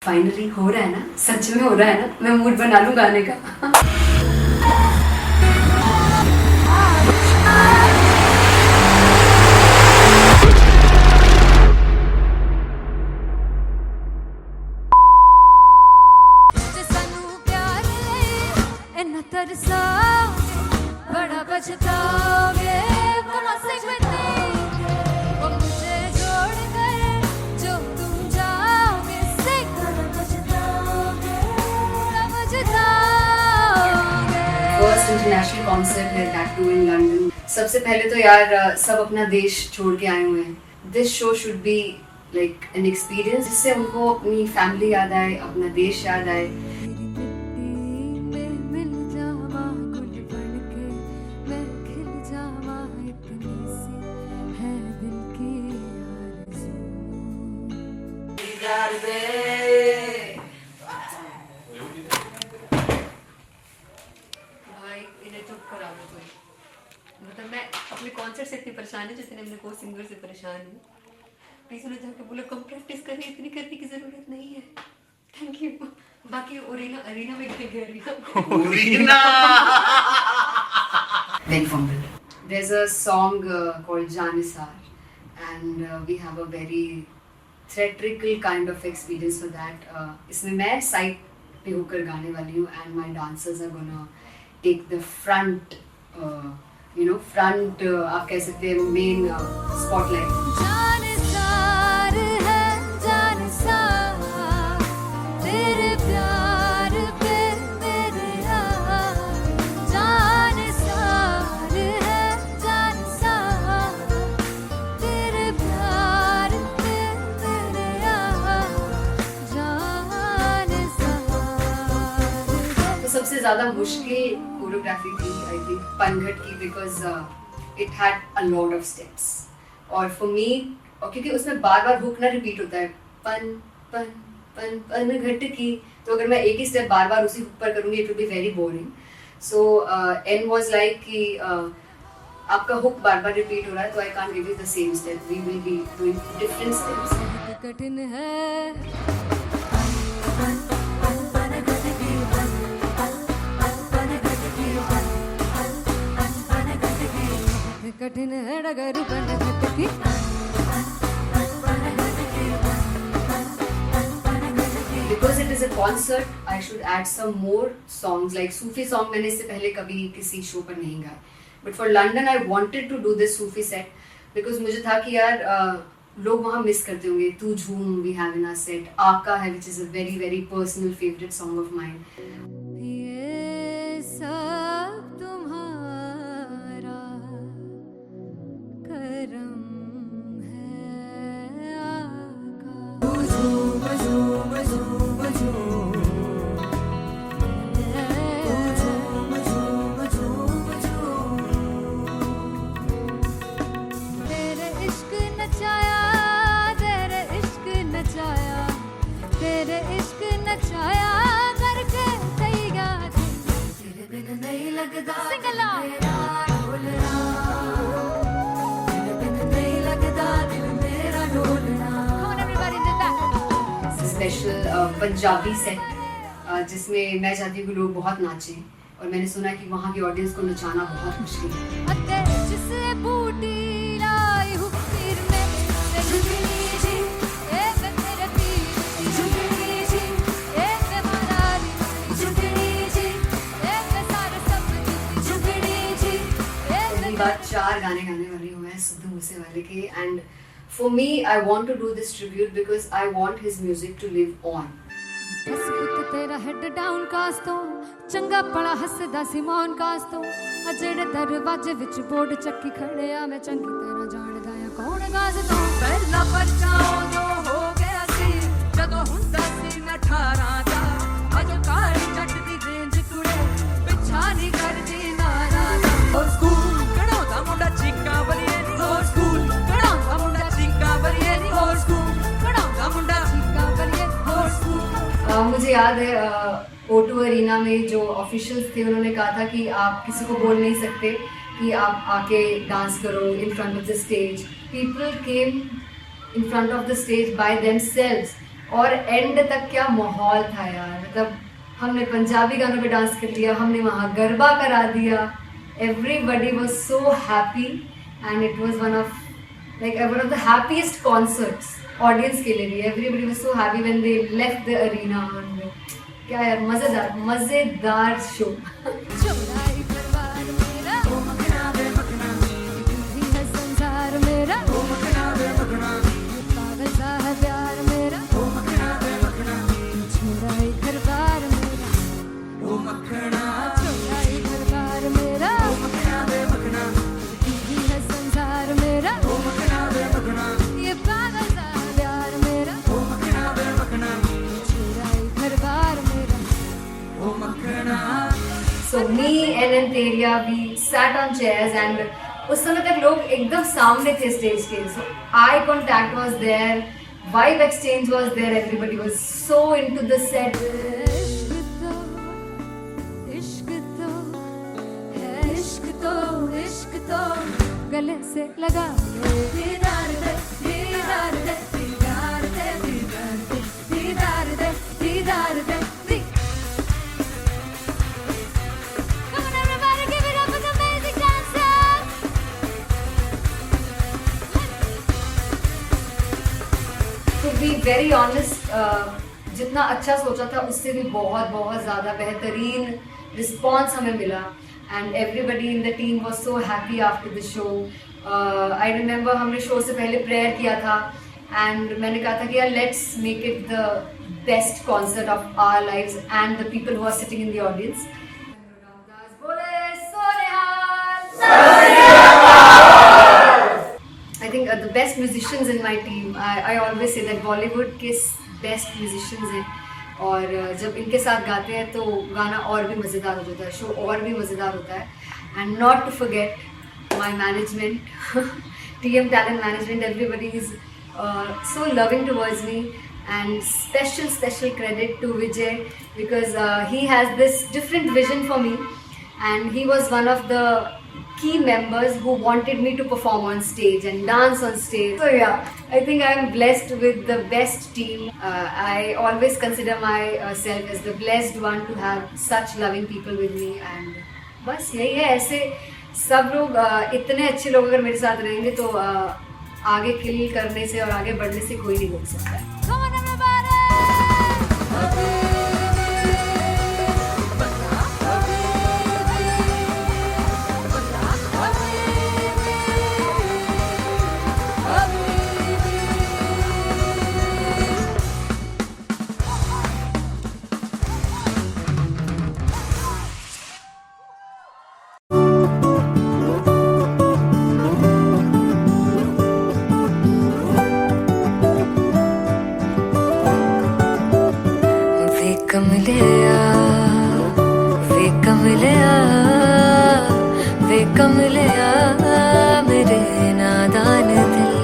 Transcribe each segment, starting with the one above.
Finally हो रहा है ना, सच में हो रहा है ना, मैं मूड बना लूं गाने का। बड़ा पछताओगे बड़ा से मुझे छोड़ कर जो तुम जाओगे से बड़ा पछताओगे बड़ा पछताओगे। फर्स्ट इंटरनेशनल कॉन्सर्ट है, दैट टू इन लंदन। सबसे पहले तो यार सब अपना देश छोड़ के आए हुए हैं। This show should be like an experience जिससे उनको अपनी फैमिली याद आए, अपना देश याद आए। भाई इन्हें चुप करा दो कोई। मतलब मैं अपने कॉन्सर्ट से इतनी परेशान है जितने अपने को सिंगर से परेशान हूँ। प्लीज उन्हें जाके बोलो कम प्रैक्टिस करें, इतनी करने की जरूरत नहीं है। Thank you. बाकी अरीना में गए arena Very fumble. There's a song called Janisar and we have a very theatrical kind of experience for that. इसमें मैं साइड पे होकर गाने वाली हूँ and my dancers are gonna take the front, front आप कह सकते हैं main spotlight. जानिसार है जानिसार तेरे प्यार पे मेरे यार। जानिसार है जानिसार तेरे प्यार पे मेरे यार। जानिसार तो सबसे ज़्यादा मुश्किल कोरियोग्राफी थी आई थिंक पनघट की, because it had a lot of steps और फॉर मी, और क्योंकि उसमें बार बार हुक ना रिपीट होता है, पन पन पन पनघट की, तो अगर मैं एक ही स्टेप बार बार उसी हुक पर करूँगी it will be very boring. So and was like कि आपका हुक बार बार रिपीट हो रहा है तो I can't give you the same step, we will be doing different steps. कठिन है कठिन है डगर बनघट की। Because it is a concert, I should add some more songs like Sufi song. मैंने इससे पहले कभी किसी शो पर नहीं गाए, but for London I wanted to do this Sufi set because मुझे था कि यार लोग वहाँ मिस करते होंगे। तू झूम we have in our set, आका है which is a very very personal favorite song of mine. ये सब तुम्हारा करम है आका। झूम झूम झूम झूम झूम झूम झूम झूम तेरे इश्क नचाया तेरे इश्क नचाया तेरे इश्क नचाया करके तैयार तेरे बिन नहीं लगदा सिंगला मेरा ढोलना तेरे बिन नहीं लगदा दिल मेरा ढोलना। Come on everybody did that. Special Punjabi set जिसमें मैं चाहती हूँ कि लोग बहुत नाचें, और मैंने सुना कि वहाँ की ऑडियंस को नचाना बहुत मुश्किल है। अते जिसे बूटी लाई हूँ पीर में ते झुकनी जी ए मैं तेरे पीर झुकनी जी ए मैं मनाली झुकनी जी ए मैं सारे सब झुकनी जी ए पहली बार 4 गाने गाने वाली हूँ मैं सिद्धू मूसेवाले के, and for me I want to do this tribute because I want his music to live on. बस पुत तेरा हेड डाउन कास तो चंगा पड़ा हसदा सिमोन कास तो अजेड़े दरवाजे विच बोर्ड चक्की खड़े आ मैं चंगी तरह जानदा आ कौन गाज तो पहला परचाओ जो हो गया सी जदों हुंदा सी मैं 18 दा अजो काली जट दी रेंज कुड़े पिछा नहीं करदी नारा दा। और स्कूल कढ़ाउंदा मुंडा चीका बलिए नी और स्कूल कढ़ाउंदा मुंडा चीका बलिए नी और स्कूल कढ़ाउंदा मुंडा चीका बलिए और स्कूल। मुझे याद है O2 अरीना में जो ऑफिशियल्स थे उन्होंने कहा था कि आप किसी को बोल नहीं सकते कि आप आके डांस करो in front of the stage. People came in front of the stage by themselves और एंड तक क्या माहौल था यार, मतलब हमने पंजाबी गानों पे डांस कर लिया, हमने वहाँ गरबा करा दिया, everybody was so happy and it was one of the happiest concerts audience के लिए भी. Everybody was so happy when they left the arena. क्या यार, मजेदार शो. चौड़ाई परिवार मेरा, ओ मखना वे मखना, तू ही है संसार मेरा, ओ मखना वे मखना, पागल सा है प्यार मेरा, ओ मखना वे मखना, चौड़ाई परिवार मेरा, ओ मखना, चौड़ाई परिवार मेरा, ओ मखना वे मखना, तू ही है संसार मेरा, ओ मखना वे मखना, ये पागल सा है प्यार मेरा, ओ मखना वे मखना, चौड़ाई परिवार मेरा. ओ मखना. So me and Antheria, we sat on chairs and उस समय तक लोग एकदम सामने थे स्टेज के. So eye contact was there, vibe exchange was there, everybody was so into the set. इश्क तो है, इश्क तो गले से लगा ले. दीदार दे, दीदार दे, दीदार दे, दीदार दे, दीदार दे, दीदार दे. Come on everybody, give it up for the amazing dancers. To be very honest, जितना अच्छा सोचा था उससे भी बहुत ज़्यादा बेहतरीन रिस्पॉन्स हमें मिला. And everybody in the team was so happy after the show. I remember हमने शो से पहले प्रेयर किया था एंड मैंने कहा था कि यार let's make it the best concert of our lives and the people who are sitting in the audience. I think the best musicians in my team, I always say that Bollywood के best musicians हैं और जब इनके साथ गाते हैं तो गाना और भी मज़ेदार हो जाता है, शो और भी मज़ेदार होता है. And not to forget my management, TM Talent Management, everybody is so loving towards me, and special credit to Vijay because he has this different vision for me and he was one of the key members who wanted me to perform on stage and dance on stage. So yeah, I think I am blessed with the best team. I always consider myself as the blessed one to have such loving people with me and बस यही है. ऐसे सब लोग इतने अच्छे लोग अगर मेरे साथ रहेंगे तो आगे किल करने से और आगे बढ़ने से कोई नहीं रोक सकता है. Come on everybody. कमलिया मेरे नादान दिल,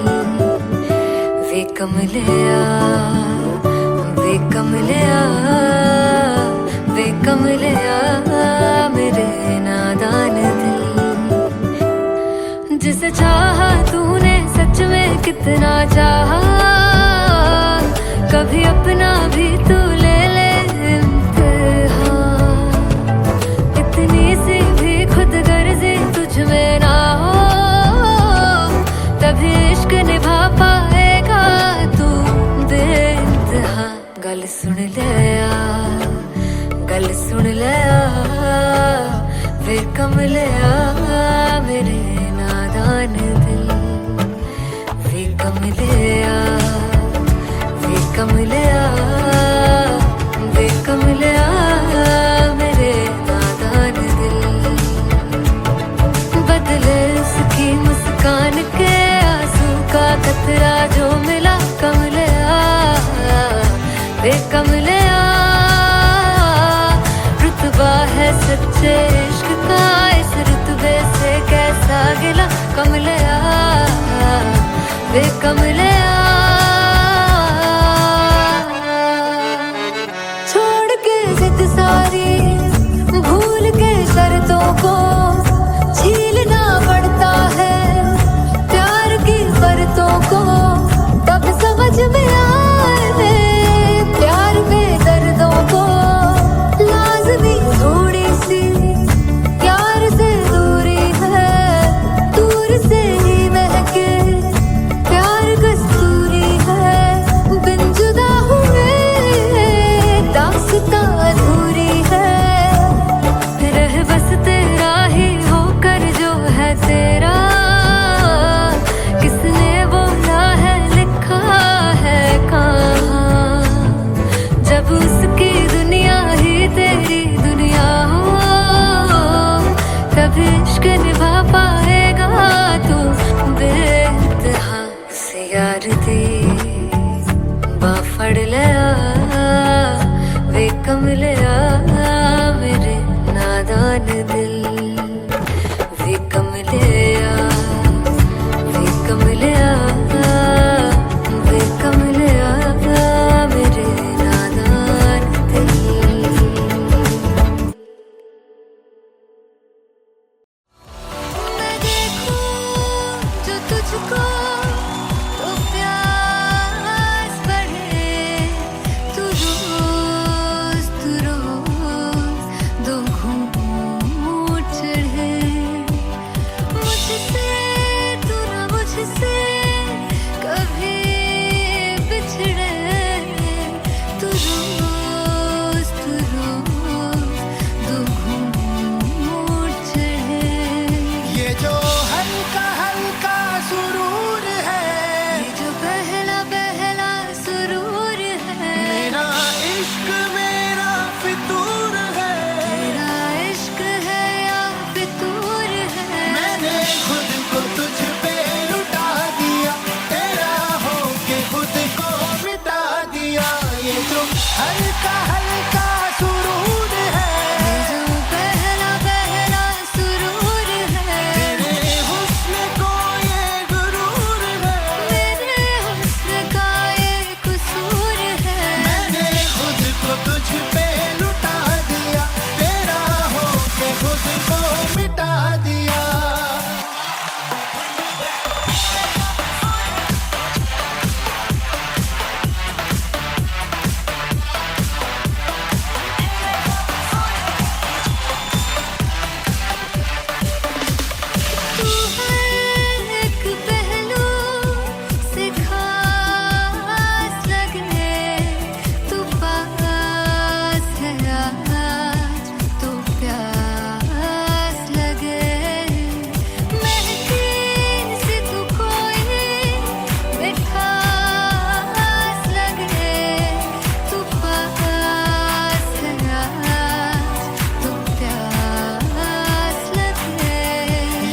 वे कमलिया, वे कमलिया, वे कमलिया मेरे नादान दिल. जिसे चाहा तूने सच में कितना चाहा, कभी अपना भी तू ले ले इम्तिहान. इतनी सी भी खुद गर्जी तुझ में ना हो, तभी इश्क निभा पाएगा तू बेइंतहा. गल सुन ले आ, गल सुन ले आ, वे कमलिया मेरे नादान दिल, वे कमलिया, वे कमलिया, वे कमलिया मेरे नादान दिल. बदले उसकी मुस्कान के आंसू का कतरा जो मिला कमलिया, वे कमलिया. रुतबा है सच्चे इश्क का, इस रुतबे से कैसा गिला कमलिया, वे कमलिया. छोड़ के जिद सारी, भूल के शर्तों को, झीलना पड़ता है प्यार की शर्तों को. तब समझ में आए अब उसकी दुनिया ही तेरी दुनिया हो, तब इश्क निभा पाएगा तू बेइंतहा से यार दी बाफड़ लिया वे कमलिया मेरे नादान दिल वे कमलिया वे कमलिया वे कमलिया मेरे नादान दिल। मैं देखूं जो तुझको तो प्यास बढ़े, तू रोज दो घूंट चढ़े मुझसे, तू ना मुझसे कभी बिछड़े, तू रोज दो घूंट चढ़े। ये जो हल्का हल्का सुरूर है, ये जो पहला पहला सुरूर है, मेरा इश्क मेरा फितूर है। तेरा इश्क है या फितूर है। मैंने खुद को तुझ पे लुटा दिया, तेरा होके खुद को मिटा दिया। ये जो हल्का हल्का सुरूर है, ये जो पहला पहला सुरूर है, तेरे हुस्न को ये गुरूर है। मेरे हुस्न का ये कसूर है। मैंने खुद को तुझ पे लुटा दिया, तेरा होके खुद को मिटा दिया। तू है एक पहलू से खास लगे, तू पास है आज तो प्यास लगे। महकी से तू कोई मिठास लगे, तू पास है आज तो प्यास लगे।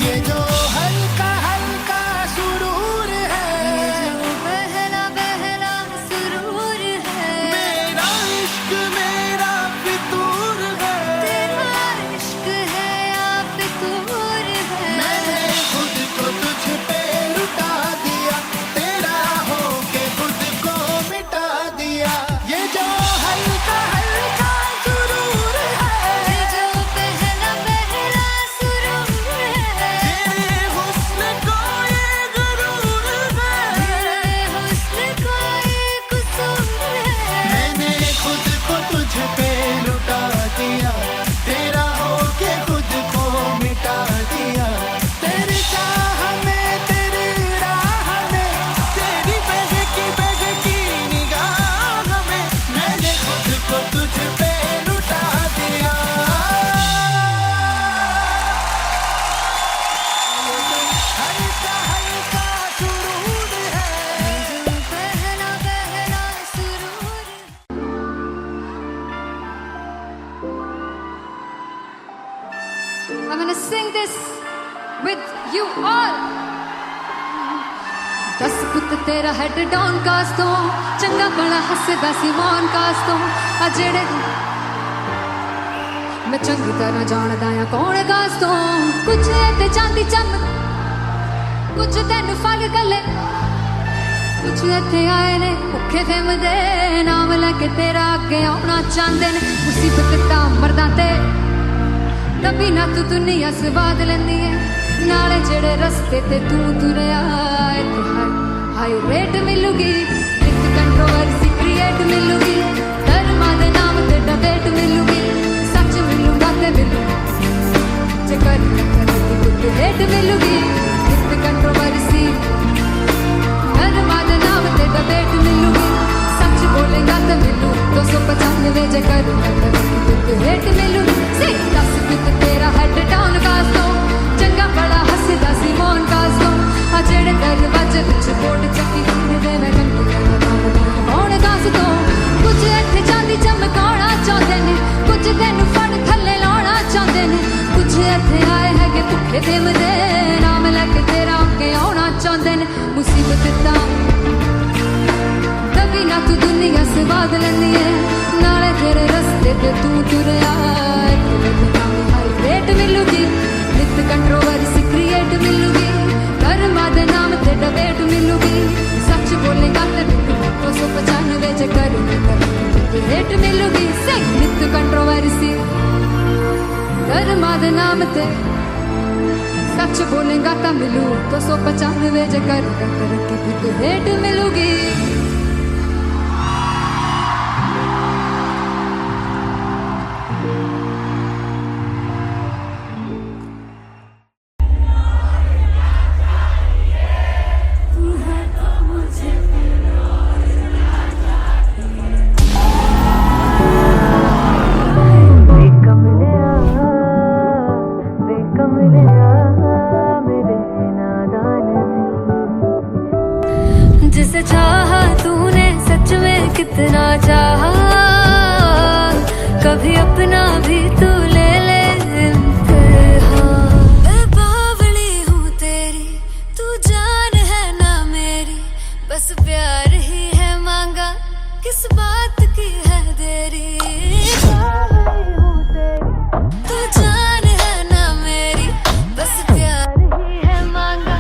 ये जो हल्का हल्का सुरूर है, ये जो पहला पहला सुरूर है, मेरा इश्क मेरा फितूर है। तेरा इश्क है या फितूर है। मैंने खुद को तुझ पे लुटा दिया, तेरा होके खुद को मिटा दिया। ये जो हल्का हल्का सुरूर है, ये जो पहला पहला सुरूर है, तेरे हुस्न को ये गुरूर है। तेरे हुस्न का ये कसूर है। मैंने खुद को तुझ पे लुटा दिया, तेरा होके खुद को मिटा दिया। तेरी चाह में तेरी राह में, तेरी बहकी निगाह में, मैंने खुद को तुझ पे लुटा दिया। हल्का हल्का सुरूर है, ये जो पहला पहला सुरूर है। I'm gonna sing this with you all. दस पुत तेरा हेड डाउन कास तो चंगा बड़ा हसदा सी मौन कास तो आ जेड़े मैं चंगी तरह जानदा आ कौन कास तो कुछ ते चांदी चम कुछ तेन फल गले कुछ इत्थे आए ने भुखे फिमदे नाम लैके तेरा अगे आउणा चाहंदे ने मुसीबत तां मरदा ते तभी ना तू दुनिया स्वाद लैंदी है नाले जेड़े रस्ते ते तू तुरया इत्थे हाई रेट मिलूगी एक कंट्रोवर्सी क्रिएट मिलूगी धर्मां दे नाम ते डिबेट मिलूगी सच मिलूगा ते मिलू जे कर कुछ रेट मिलूगी एक कंट्रोवर्सी धर्मां दे नाम ते डिबेट मिलूगी सच बोलेगा ते मिलू 295 जे कर कुछ रेट मिलूगी से 10 कुछ तेरा हेड डाउन कास तो चंगा बड़ा हसदा सी मौन कास तो आ जेड़े दरवाजे विच बोर्ड चक्की दे मैं कंटी कौन कास तो कुछ इत्थे चांदी स्वाद लैंदी है नाले तेरे रस्ते ते तू तुरया एक दिन नवी हाई रेट मिलूगी नित कंट्रोवर्सी क्रिएट मिलूगी कर्मा दे नाम ते डिबेट मिलूगी सच बोलेगा ते 295 जे करेगा रेट मिलूगी सही नित कंट्रोवर्सी कर्मा दे नाम ते सच बोलेगा तो मिलू 295 जे करेगा तरक्की तो रेट मिलूगी जिसे चाहा तूने सच में कितना चाहा कभी अपना भी तू ले ले इम्तिहान मैं बावली हूँ तेरी तू जान है ना मेरी बस प्यार ही है मांगा किस बात की है देरी बावली हूँ तेरी तू जान है ना मेरी बस प्यार ही है मांगा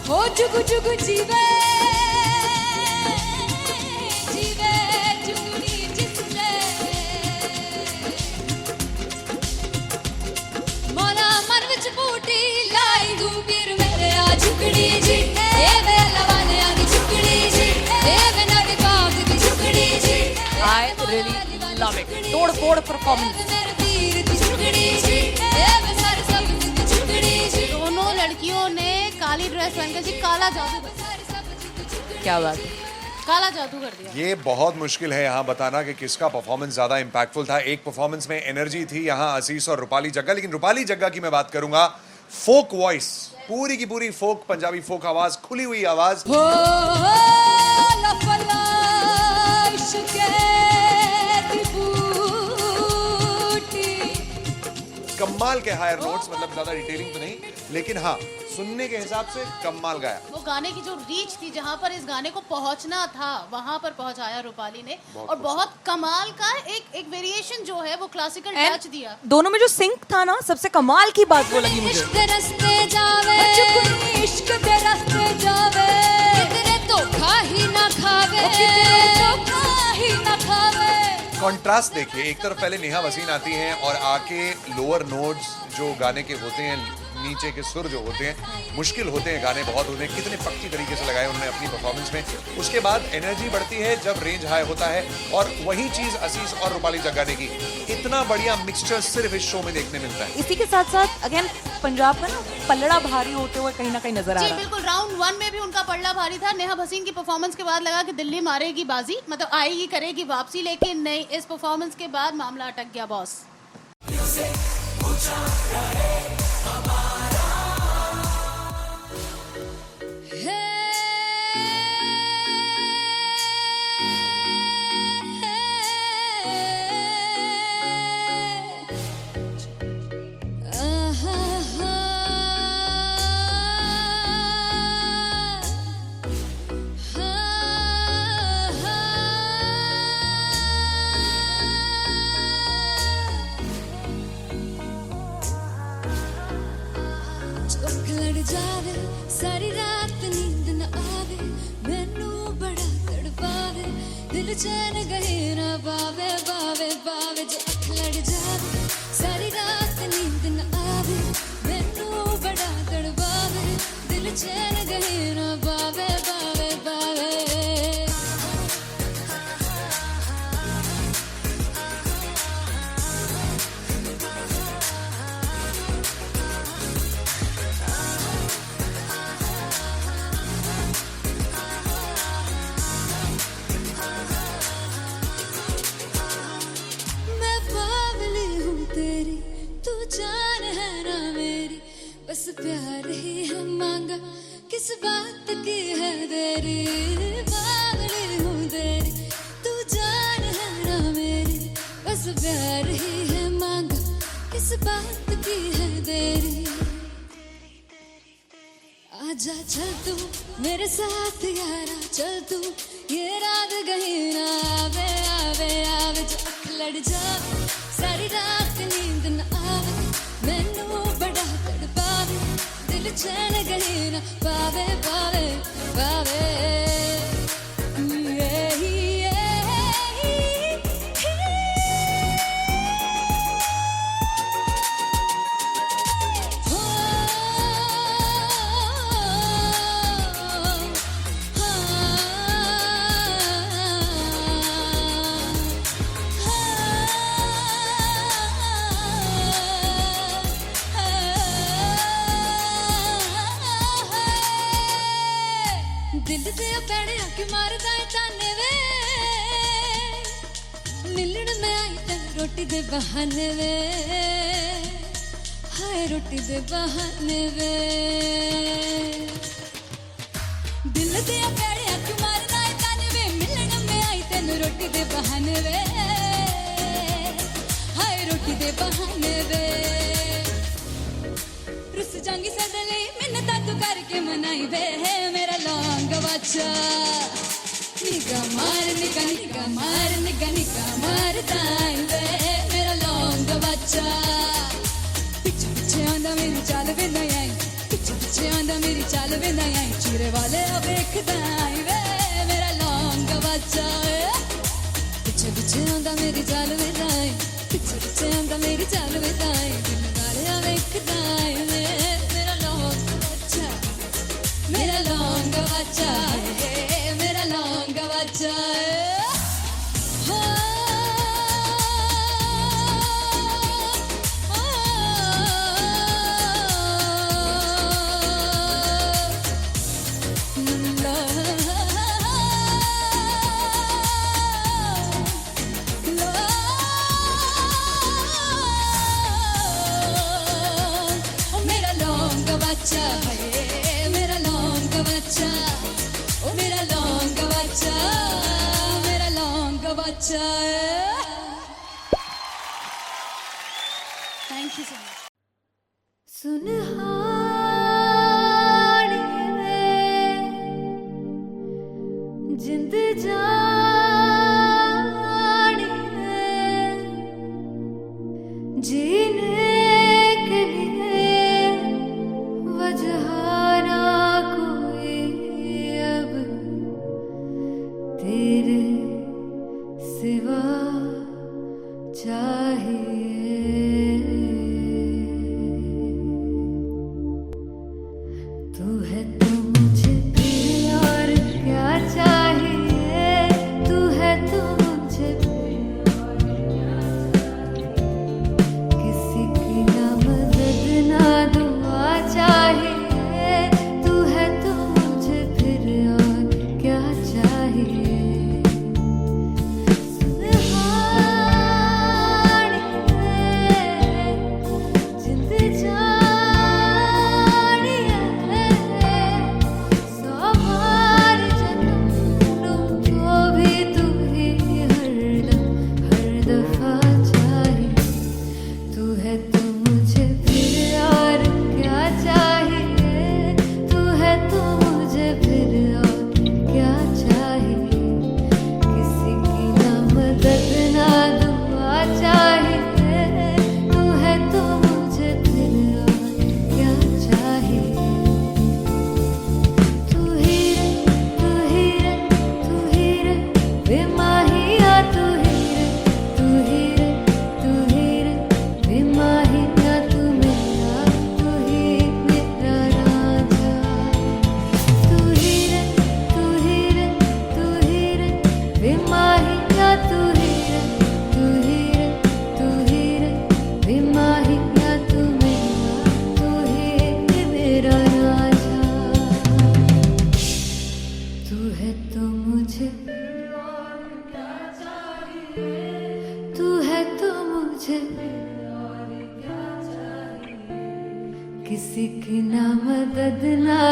ओ जुगु जुगु जीवे जीवे जुगनी जिसले मोना मन विच बूटी लाई गुबीर मेरे आ झुकड़ी जी ए वे लवाने आ की झुकड़ी जी ए वे नवी बाग की झुकड़ी जी I really love it. तोड़-फोड़ performance. मेरे वीर की झुकड़ी जी ए वे सारे सब की झुकड़ी जी दोनों लड़कियों ने काली ड्रेस पहनकर जी काला जादू क्या बात है काला जादू कर दिया ये बहुत मुश्किल है यहाँ बताना कि किसका परफॉर्मेंस ज्यादा इम्पैक्टफुल था। एक परफॉर्मेंस में एनर्जी थी यहाँ असीस और रूपाली जग्गा, लेकिन रूपाली जग्गा की मैं बात करूंगा फोक वॉइस, पूरी की पूरी फोक पंजाबी फोक आवाज, खुली हुई आवाज। हो लफला इश्क़ की बूटी कमाल के हायर नोट्स, मतलब ज्यादा डिटेलिंग तो नहीं, लेकिन हाँ सुनने के हिसाब से कमाल गाया। वो गाने की जो रीच थी, जहाँ पर इस गाने को पहुंचना था वहां पर पहुंचाया रूपाली ने, और बहुत कमाल का एक वेरिएशन जो है वो क्लासिकल टच दिया। दोनों में जो सिंक था ना, सबसे कमाल की बात वो लगी मुझे। इश्क़ रस्ते जावे इश्क़ दे रस्ते जावे कितने धोखा ही ना खावे धोखा ही ना खावे। कॉन्ट्रास्ट देखिए, एक तरफ पहले नेहा वसीन आती हैं और आके लोअर नोट्स जो गाने के होते हैं, नीचे के सुर जो होते हैं मुश्किल होते हैं, गाने बहुत होते हैं, कितने पक्की तरीके से लगाए उन्होंने अपनी परफॉर्मेंस में। उसके बाद एनर्जी बढ़ती है जब रेंज हाई होता है, और वही चीज असीस और रूपाली जग्गा ने की। इतना बढ़िया मिक्सचर सिर्फ इस शो में देखने मिलता है। इसी के साथ साथ अगेन पंजाब का ना पल्लड़ा भारी होते हुए कहीं ना कहीं नजर आ जी रहा है। बिल्कुल, राउंड 1 में भी उनका पल्ला भारी था। नेहा भसीन की परफॉर्मेंस के बाद लगा कि दिल्ली मारेगी बाजी, मतलब आएगी करेगी वापसी, लेकिन नहीं, इस परफॉर्मेंस के बाद मामला अटक गया बॉस। जावे सारी रात नींद न आवे मैनू बड़ा तड़पावे दिल चैन गए ना बावे बावे बावे जो अख लड़ जावे सारी रात नींद न आवे मैनू बड़ा तड़पावे दिल चैन गए ना बावे बावे बावे। तू बस प्यार ही है मांगा, किस बात की है देरी, बावली हूँ तेरी, तू जान है ना मेरी, बस प्यार ही है मांगा, किस बात की है देरी। आजा चल तू मेरे साथ यारा, चल तू ये रात कहीं ना आवे, आवे आवे जो अख लड़ जावे, सारी रात नींद न आवे, मैनू बड़ा तड़पावे, दिल चैन कहीं ना पावे, पावे पावे। दिल से पैड़े आके मारदा है ताने वे, मिलन में आई तेन रोटी दे बहाने वे, हाय रोटी दे बहाने वे। दिल से पैड़े आके मारदा है ताने वे, मिलन में आई तेन रोटी दे बहाने वे, हाय रोटी दे बहाने वे। रुस जांगी सदले मिन्नता तू करके मनाई वे, मेरा लौंग बच्चा निगा मार निगा निगा मार निगा निगा मार ताई वे, मेरा लौंग बच्चा पीछे पीछे आंदा मेरी चाल वे नहीं आई, पीछे पीछे आंदा मेरी चाल वे नहीं आई, चीरे वाले वेखदा आई वे, मेरा लौंग बच्चा पीछे पीछे आंदा मेरी चाल वे नहीं आई, पीछे पीछे आंदा मेरी चाल वे नहीं आई, दिल वाले वेखदा आई वे, मेरा लौंग बच्चा, मेरा लौंग बच्चा है, मेरा लौंग बच्चा है। मेरा लौंग बच्चा है, मेरा लौंग बच्चा, ओ मेरा लौंग बच्चा, मेरा लौंग बच्चा। Thank you so much. सुनहाड़िए जिंद जानिए, जीने के लिए वजह ना कोई अब तेरे सिवा चाहिए। किसी की ना मदद ना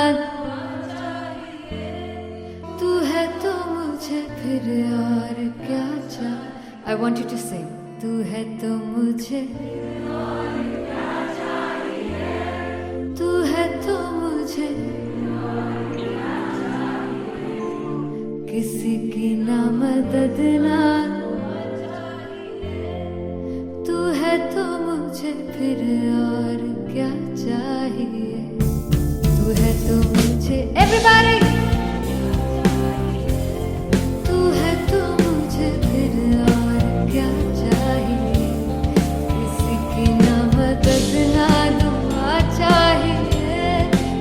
तू है तो मुझे फिर और क्या चाहिए. I want you to sing. तू है तो मुझे तू है तो मुझे किसी की ना मदद ना तू है तो मुझे फिर और क्या चाहिए. तू है तो मुझे everybody तू है तो मुझे फिर और क्या चाहिए. किसी की ना मदद ना दुआ चाहिए.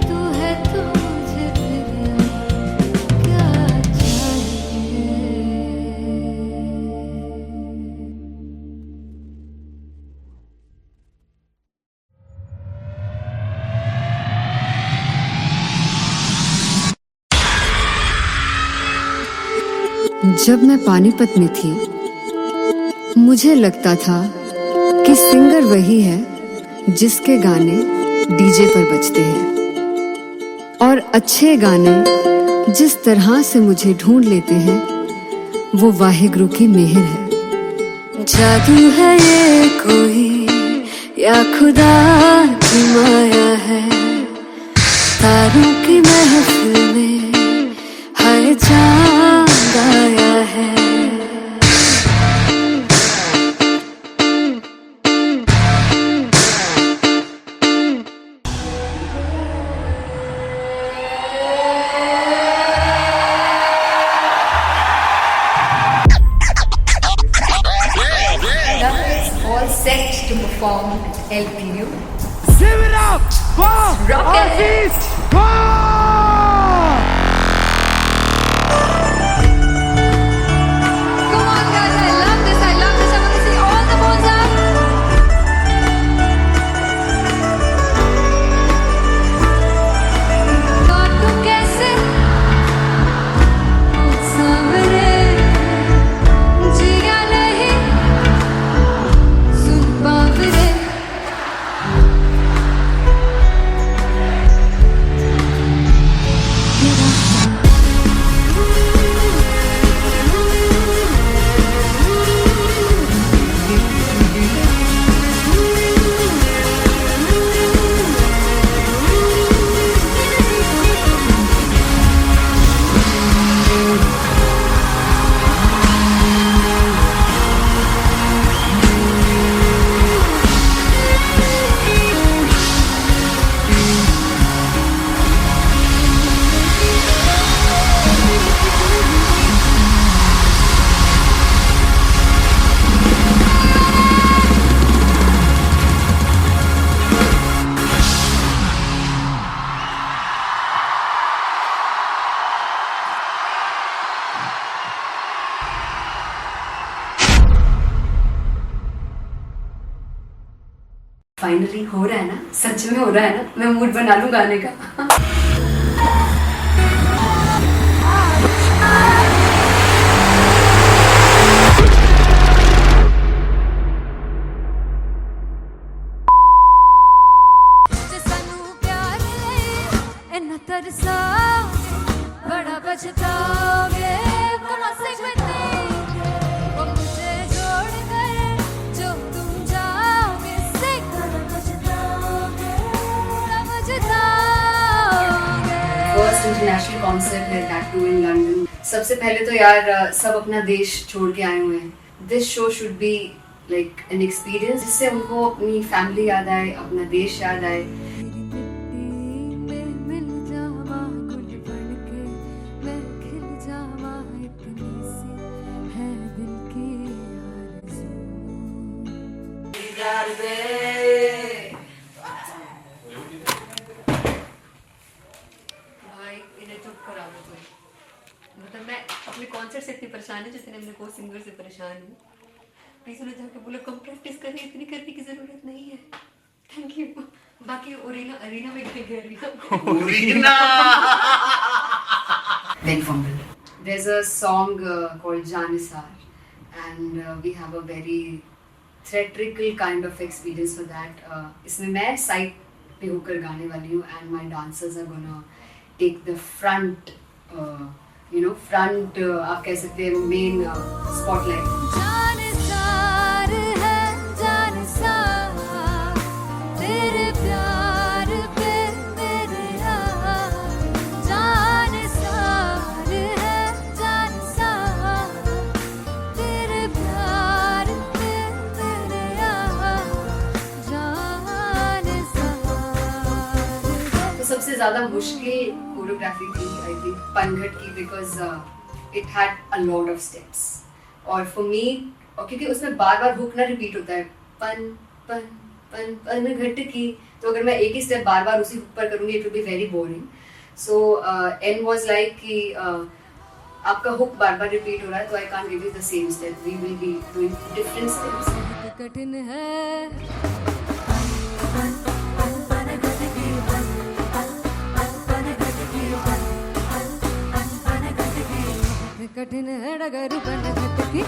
तू है तो मुझे फिर और क्या चाहिए. जब मैं पानीपत में थी मुझे लगता था कि सिंगर वही है जिसके गाने डीजे पर बजते हैं और अच्छे गाने जिस तरह से मुझे ढूंढ लेते हैं वो वाहिगुरु की मेहर है. जादू है ये कोई या खुदा की माया है. तारों की महफिल में हर चांद आया है. Love is all set to perform LPU. Rock and Come on guys, I love this. I want to see all the balls up. काटूं कैसे सामने जिया नहीं सुन पावरे. फाइनली हो रहा है ना, सच में हो रहा है ना. मैं मूड बना लूं गाने का. ਸਾਨੂੰ ਪਿਆਰ ਲਈ ਇੰਨਾ ਤਰਸਾ ਬੜਾ ਪਛਤਾਓਗੇ. Come on, sing with me. वो मुझे छोड़ कर जो तुम जाओगे. Sing. बड़ा पछताओगे. फर्स्ट इंटरनेशनल कॉन्सर्ट है, दैट टू इन लंदन. सबसे पहले तो यार सब अपना देश छोड़ के आए हुए हैं. This show should be like an experience जिससे उनको अपनी फैमिली याद आए, अपना देश याद आए. भाई इन्हें चुप करा दो तुम. मतलब मैं अपने कॉन्सर्ट से इतनी परेशान हूँ जितने मैं को सिंगर से परेशान हूँ. प्लीज उन्हें जाके बोलो कम प्रैक्टिस करनी, इतनी करने की जरूरत नहीं है. Thank you. बाकी अरीना में गए arena Then fumble. There's a song called Janisar, and we have a very theatrical kind of experience for that. इसमें मैं साइड पे होकर गाने वाली हूँ and my dancers are gonna take the front आप कह सकते हैं मेन स्पॉटलाइट। जानसार है जानसार तेरे प्यार पे मेरे यार, जानसार है जानसार तेरे प्यार पे मेरे यार, जानसार है। तो सबसे ज्यादा मुश्किल कोरियोग्राफी थी आई थिंक पनघट की, because it had a lot of steps और फॉर मी, और क्योंकि उसमें बार बार हुक ना रिपीट होता है, पन पन पन पनघट की, तो अगर मैं एक ही स्टेप बार बार उसी हुक पर करूंगी it will be very boring. So and was like कि आपका हुक बार बार रिपीट हो रहा है तो I can't give you the same step, we will be doing different steps. कठिन है कठिन है डगर पनघट की,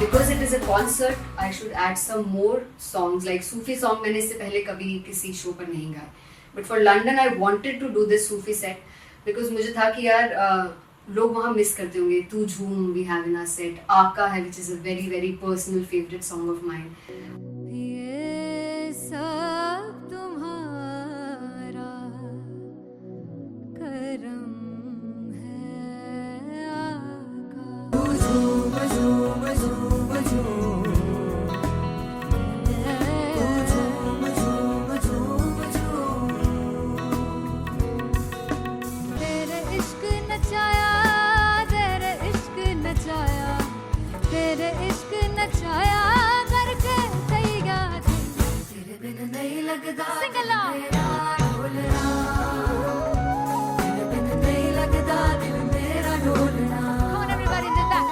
Because it is a concert, I should add some more songs like Sufi song. मैंने इससे पहले कभी किसी शो पर नहीं गाए, but for London I wanted to do this Sufi set because मुझे था कि यार लोग वहाँ मिस करते होंगे। तू झूम we have in our set, आका है which is a very very personal favorite song of mine. ये सब तुम्हारा करम है आका। तेरे इश्क नचाया तेरे इश्क नचाया तेरे इश्क नचाया करके तैयार तेरे बिन नहीं लगता सिंगला ढोलना तेरे बिन नहीं लगता दिल मेरा ढोलना। Come on everybody do that.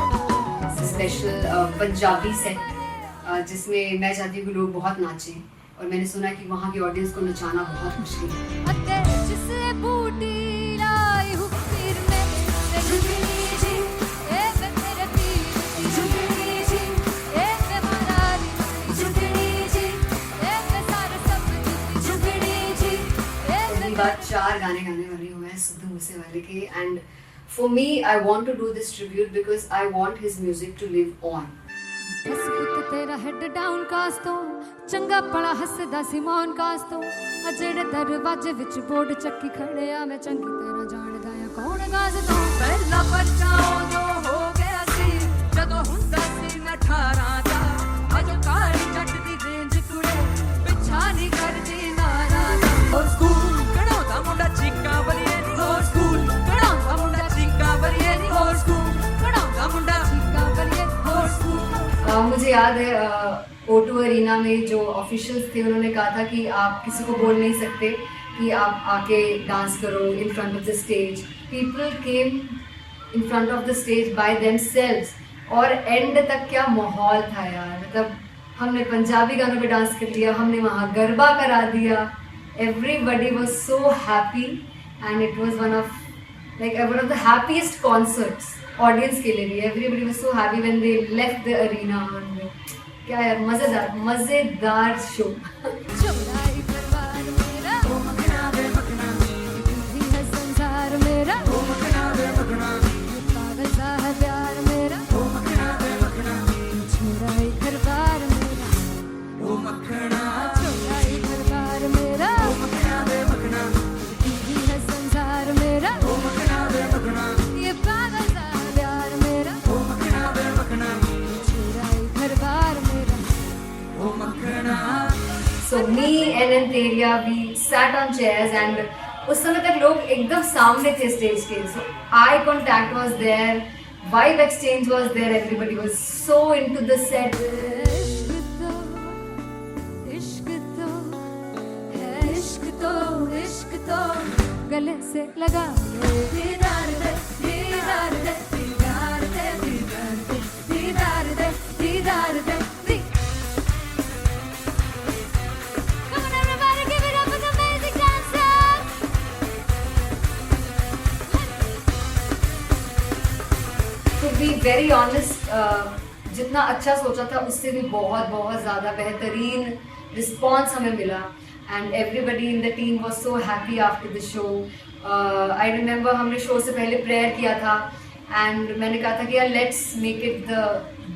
Special Punjabi set जिसमें मैं चाहती हूँ कि लोग बहुत नाचें और मैंने सुना कि वहाँ की ऑडियंस को नचाना बहुत मुश्किल है। अते जिसे बूटी लाई हूँ पीर में ते झुकनी जी ए वे मेरे पीर झुकनी जी ए वे मरारी झुकनी जी ए वे सारे सब झुकनी जी ए पहली बार 4 गाने गाने वाली हूँ मैं सिद्धू मूसेवाले के and for me I want to do this tribute because I want his music to live on. बस पुत तेरा हेड डाउन कास तो चंगा पड़ा हसदा सी मौन कास तो आ जेड़े दरवाजे विच बोर्ड चक्की खड़े आ मैं चंगी तरह जानदा आ कौन गाज तो ਪਹਿਲਾ ਬੱਚਾ ਉਦੋਂ ਹੋ ਗਿਆ ਸੀ ਜਦੋਂ ਹੁੰਦਾ ਸੀ ਮੈਂ 18 ਦਾ ਅਜੋ ਕਾਲੀ ਜੱਟ ਦੀ ਰੇਂਜ ਕੁੜੇ ਪਿੱਛਾ ਨਹੀਂ ਕਰਦੀ ਨਾਰਾ ਦਾ ਹੋਰ ਸਕੂਲ ਕਢਾਉਂਦਾ ਮੁੰਡਾ ਚੀਕਾਂ ਬਲੀਏ ਨੀ ਹੋਰ ਸਕੂਲ ਕਢਾਉਂਦਾ ਮੁੰਡਾ ਚੀਕਾਂ ਬਲੀਏ ਨੀ ਹੋਰ ਸਕੂਲ ਕਢਾਉਂਦਾ ਮੁੰਡਾ ਚੀਕਾਂ ਬਲੀਏ ਹੋਰ ਸਕੂਲ। मुझे याद है O2 अरीना में जो ऑफिशियल्स थे उन्होंने कहा था कि आप किसी को बोल नहीं सकते कि आप आके डांस करो in front of the stage. People came in front of the stage by themselves और एंड तक क्या माहौल था यार, मतलब हमने पंजाबी गानों पे डांस कर लिया, हमने वहाँ गरबा करा दिया, everybody was so happy and it was one of the happiest concerts audience के लिए भी। Everybody was so happy when they left the arena. क्या यार मजेदार शो। चौड़ाई परिवार मेरा ओ मखना बे मखना तू है संसार मेरा ओ मखना बे मखना पागल सा है प्यार मेरा ओ मखना बे मखना चौड़ाई परिवार मेरा ओ मखना चौड़ाई परिवार मेरा ओ मखना बे मखना तू है संसार मेरा ओ मखना बे मखना ये पागल सा है प्यार मेरा ओ मखना बे मखना चौड़ाई परिवार मेरा। So me and Antelia, we sat on chairs and उस समय तक लोग एकदम सामने थे स्टेज के, so eye contact was there, vibe exchange was there, everybody was so into the set. इश्क तो गले से लगा दीदार दे दीदार दे दीदार दे दीदार दे दीदार दे। Come on everybody, give it up for the amazing dancers. To be very honest, जितना अच्छा सोचा था उससे भी बहुत बहुत ज़्यादा बेहतरीन रिस्पॉन्स हमें मिला and everybody in the team was so happy after the show. I remember हमने शो से पहले प्रेयर किया था एंड मैंने कहा था कि यार let's make it the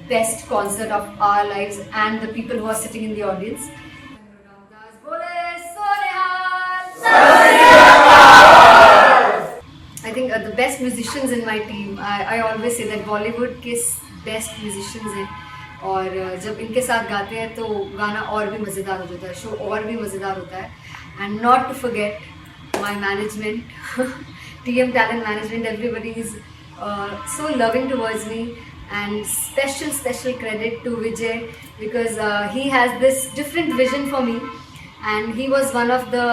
best concert of our lives and the people who are sitting in the audience. I think the best musicians in my team, I always say that Bollywood के best musicians हैं और जब इनके साथ गाते हैं तो गाना और भी मज़ेदार हो जाता है, शो और भी मज़ेदार होता है। And not to forget my management, TM Talent Management, everybody is so loving towards me and special credit to Vijay because he has this different vision for me and he was one of the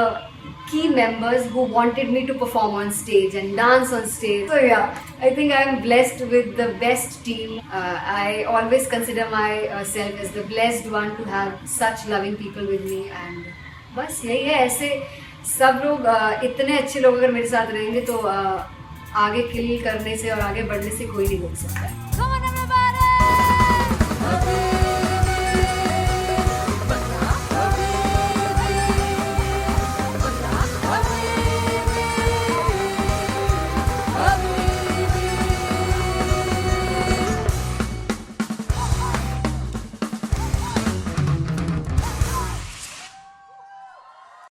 key members who wanted me to perform on stage and dance on stage. So yeah, I think I am blessed with the best team. I always consider myself as the blessed one to have such loving people with me and बस यही है। ऐसे सब लोग इतने अच्छे लोग अगर मेरे साथ रहेंगे तो आगे किल करने से और आगे बढ़ने से कोई नहीं रोक सकता है।